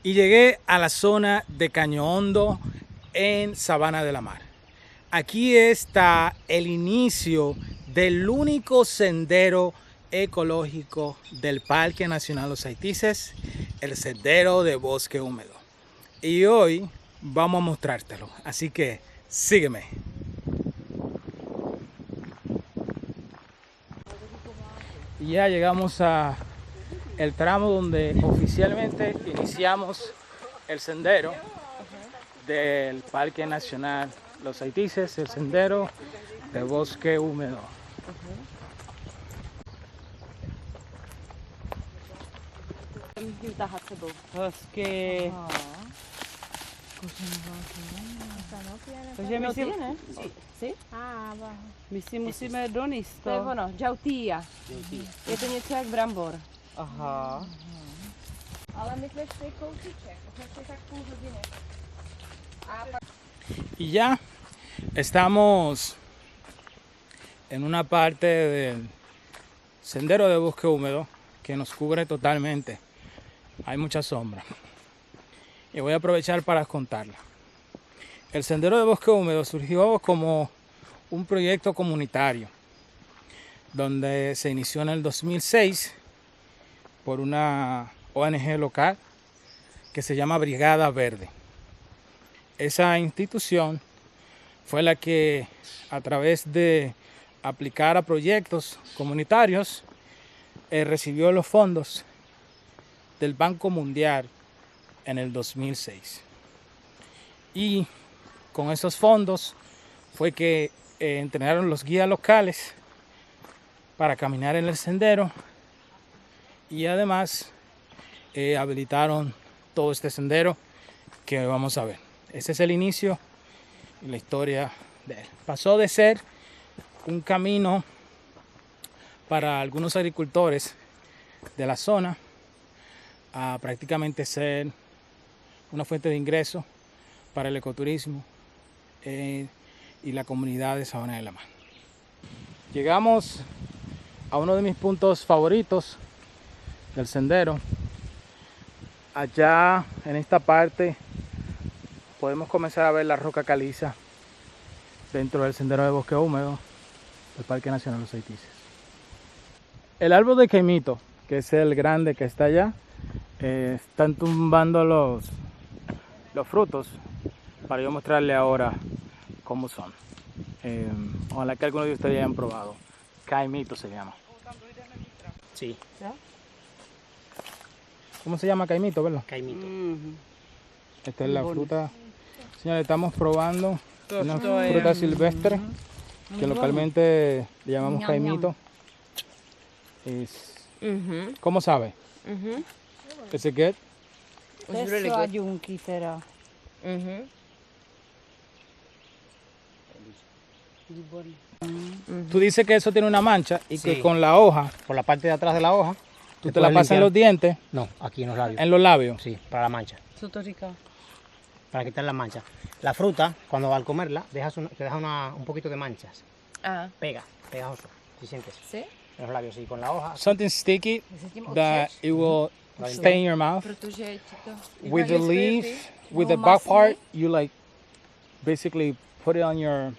y llegué a la zona de Caño Hondo en Sabana de la Mar. Aquí está el inicio del único sendero ecológico del Parque Nacional Los Haitises, el Sendero de Bosque Húmedo. Y hoy vamos a mostrártelo, así que sígueme. Y ya llegamos a el tramo donde oficialmente iniciamos el sendero del Parque Nacional Los Haitises, el Sendero de Bosque Húmedo. Que Takže no my si, tiene. si? my si musíme donést To je to. ono, džautía. Je to něco jak brambor. Aha. Ale my jsme šli kousíček, jsme šli tak půl hodiny. A pak... Y ya estamos en una parte del Sendero de Bosque Húmedo que nos cubre totalmente. Hay mucha sombra. Y voy a aprovechar para contarla. El Sendero de Bosque Húmedo surgió como un proyecto comunitario donde se inició en el 2006 por una ONG local que se llama Brigada Verde. Esa institución fue la que, a través de aplicar a proyectos comunitarios, recibió los fondos del Banco Mundial en el 2006. Y con esos fondos fue que entrenaron los guías locales para caminar en el sendero y además habilitaron todo este sendero que vamos a ver. Ese es el inicio y la historia de él. Pasó de ser un camino para algunos agricultores de la zona a prácticamente ser una fuente de ingreso para el ecoturismo y la comunidad de Sabana de la Mar. Llegamos a uno de mis puntos favoritos del sendero. Allá en esta parte podemos comenzar a ver la roca caliza dentro del Sendero de Bosque Húmedo del Parque Nacional Los Haitises. El árbol de Caimito, que es el grande que está allá, están tumbando los frutos para yo mostrarle ahora cómo son. Ojalá que algunos de ustedes hayan probado. Caimito se llama. Sí, ¿Cómo se llama Caimito, verdad? caimito. Esta es la fruta. Señores, estamos probando una Esto es, fruta silvestre que localmente le llamamos caimito. ¿Cómo sabe? Is it good? It's really good. Junky teda. Tú dices que eso tiene una mancha y que Sí. con la hoja Por la parte de atrás de la hoja. tú te la pasas en los dientes, No, aquí en los labios. en los labios. Sí, para la mancha, Co to říká? para quitar la mancha. La fruta, cuando al comerla, te deja un poquito de manchas. Aha, Pegajoso, si sientes. si? En los labios, sí, con la hoja. Something sticky Se tím that otřeš, it will stay in your mouth. protože ti to... With the leaf, with the back part, you like basically put it on your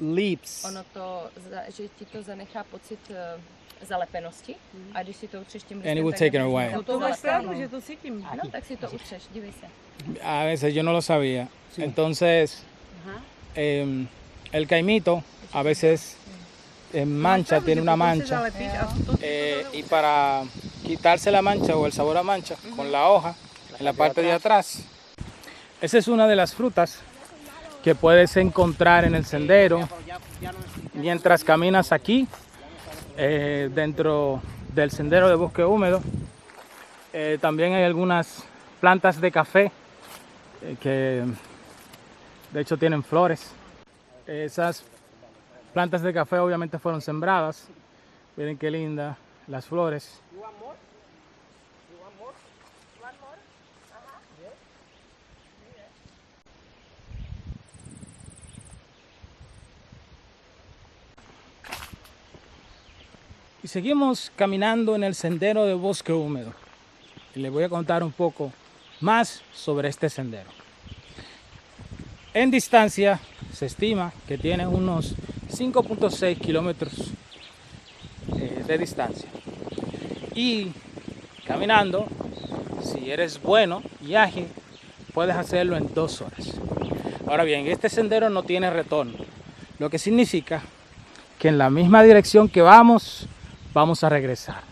lips. Ono to, že ti to zanechá pocit zalepenosti a když si to utřeš tím And it will tak take it jako away. jsou To máš zalepeno. pravdu, že to cítím. No, tak si to utřeš, dívej se. A veces yo no lo sabía. Entonces, el caimito a veces mancha, tiene una mancha. Y para quitarse la mancha o el sabor a mancha con la hoja en la parte de atrás. Esa es una de las frutas que puedes encontrar en el sendero mientras caminas aquí dentro del Sendero de Bosque Húmedo. También hay algunas plantas de café que de hecho tienen flores. Esas plantas de café obviamente fueron sembradas. Miren qué linda las flores. Y seguimos caminando en el Sendero de Bosque Húmedo. Y les voy a contar un poco más sobre este sendero. En distancia se estima que tiene unos 5.6 kilómetros de distancia. Y caminando, si eres bueno y ágil, puedes hacerlo en 2 horas. Ahora bien, este sendero no tiene retorno, lo que significa que en la misma dirección que vamos a regresar.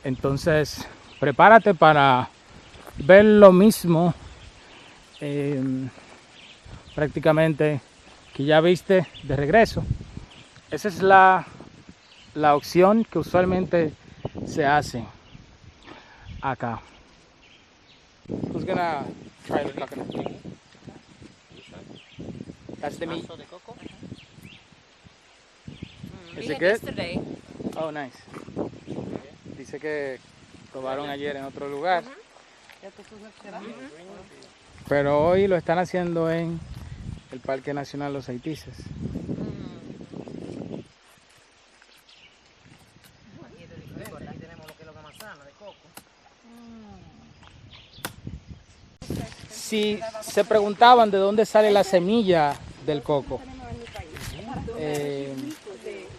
Entonces, prepárate para ver lo mismo prácticamente que ya viste de regreso. Esa es la opción que usualmente se hace acá. Who's gonna try the coconut thing? That's the meat. de coco. Is We it had good? yesterday. Oh, nice. Dice que probaron ayer en otro lugar, pero hoy lo están haciendo en el Parque Nacional Los Haitises. Aquí tenemos lo que es la manzana de coco. Si se preguntaban de dónde sale la semilla del coco,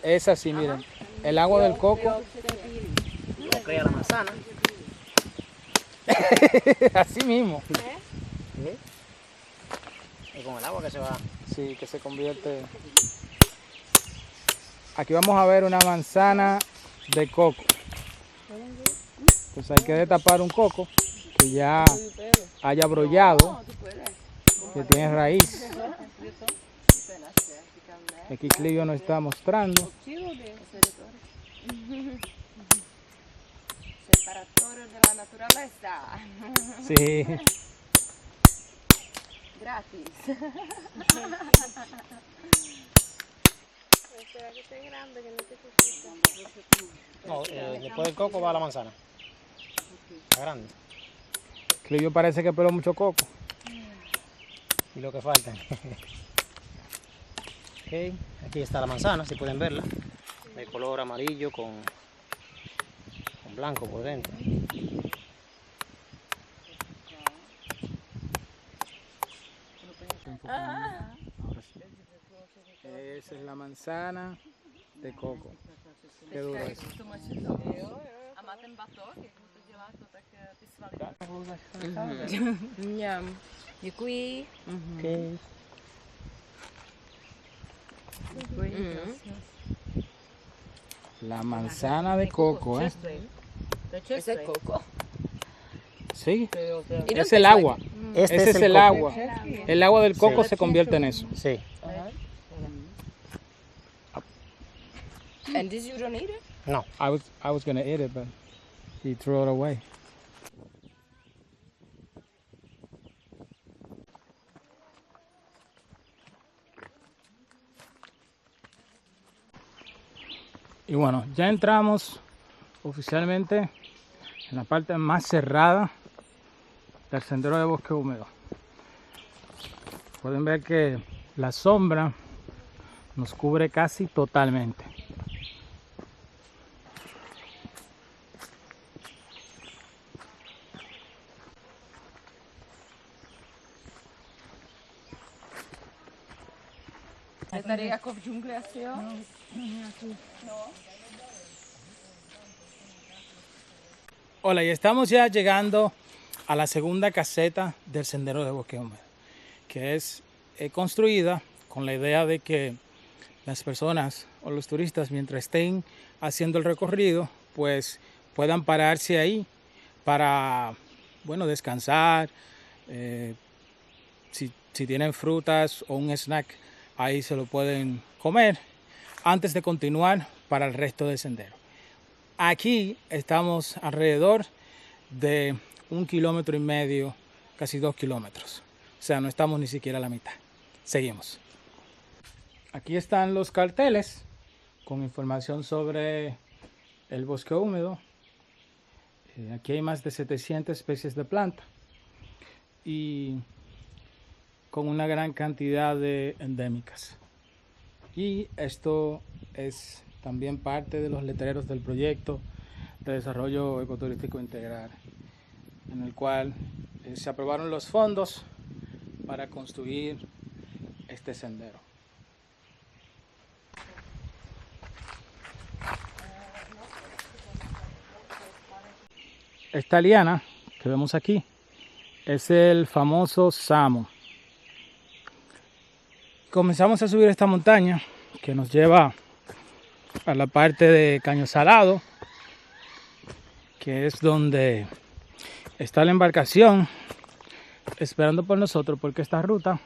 es así, miren. El agua del coco, Lo crea la manzana. así mismo. Y con el agua que se va. Sí, que se convierte. Aquí vamos a ver una manzana de coco. Pues hay que destapar un coco que ya haya brollado, que tiene raíz. Aquí Clivio nos está mostrando. Separatorio de la naturaleza. Sí, Gratis. ¿Será que esté grande que no te necesita? No, después del coco va la manzana. Está grande. Clivio parece que peló mucho coco. Y lo que falta. Ok, aquí está la manzana, si pueden verla. De color amarillo con blanco por dentro. Ahora sí. Esa es la manzana de coco. Qué duro es. A máte batok, jak mu to dělá to, tak ty svaly. Mňam. Děkuji. Okay. La manzana de coco, ¿eh? Ese es coco. Sí, It es doesn't el taste agua. like Ese es el coco. agua. El agua del coco Sí. se convierte en eso. Sí. it. And this you don't eat it? No. I was gonna eat it, but he threw it away. Y bueno, ya entramos oficialmente en la parte más cerrada del sendero de bosque húmedo. Pueden ver que la sombra nos cubre casi totalmente. Je tady jako v džungli asi, jo? Hola, y estamos ya llegando a la segunda caseta del sendero de bosque húmedo, que es construida con la idea de que las personas o los turistas, mientras estén haciendo el recorrido, pues puedan pararse ahí para, bueno, descansar. Si tienen frutas o un snack, ahí se lo pueden comer antes de continuar para el resto del sendero. Aquí estamos alrededor de 1,5 kilómetros, casi 2 kilómetros. O sea, no estamos ni siquiera a la mitad. Seguimos. Aquí están los carteles con información sobre el bosque húmedo. Aquí hay más de 700 especies de plantas y con una gran cantidad de endémicas. Y esto es también parte de los letreros del proyecto de desarrollo ecoturístico integral, en el cual Se aprobaron los fondos para construir este sendero. Esta liana que vemos aquí es el famoso Samo. Comenzamos a subir esta montaña que nos lleva a la parte de Caño Salado, que es donde está la embarcación esperando por nosotros, porque esta ruta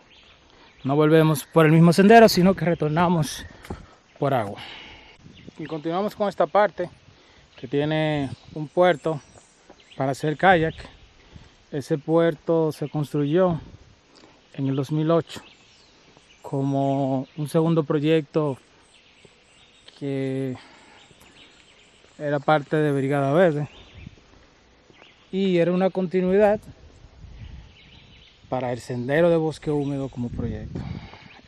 no volvemos por el mismo sendero, sino que retornamos por agua. Y continuamos con esta parte que tiene un puerto para hacer kayak. Ese puerto se construyó en el 2008 como un segundo proyecto que era parte de Brigada Verde y era una continuidad para el sendero de bosque húmedo como proyecto.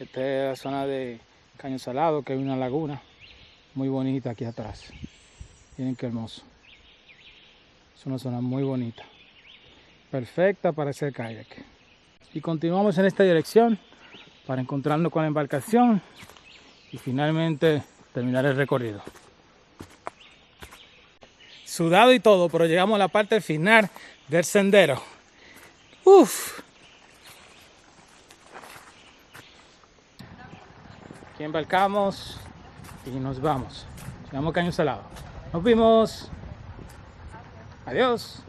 Esta es la zona de Caño Salado, que hay una laguna muy bonita aquí atrás. Miren qué hermoso. Es una zona muy bonita, perfecta para hacer kayak. Y continuamos en esta dirección para encontrarnos con la embarcación y finalmente terminar el recorrido. Sudado y todo, pero llegamos a la parte final del sendero. Uf. Aquí embarcamos y nos vamos. Llegamos a Caño Salado. Nos vimos. Adiós.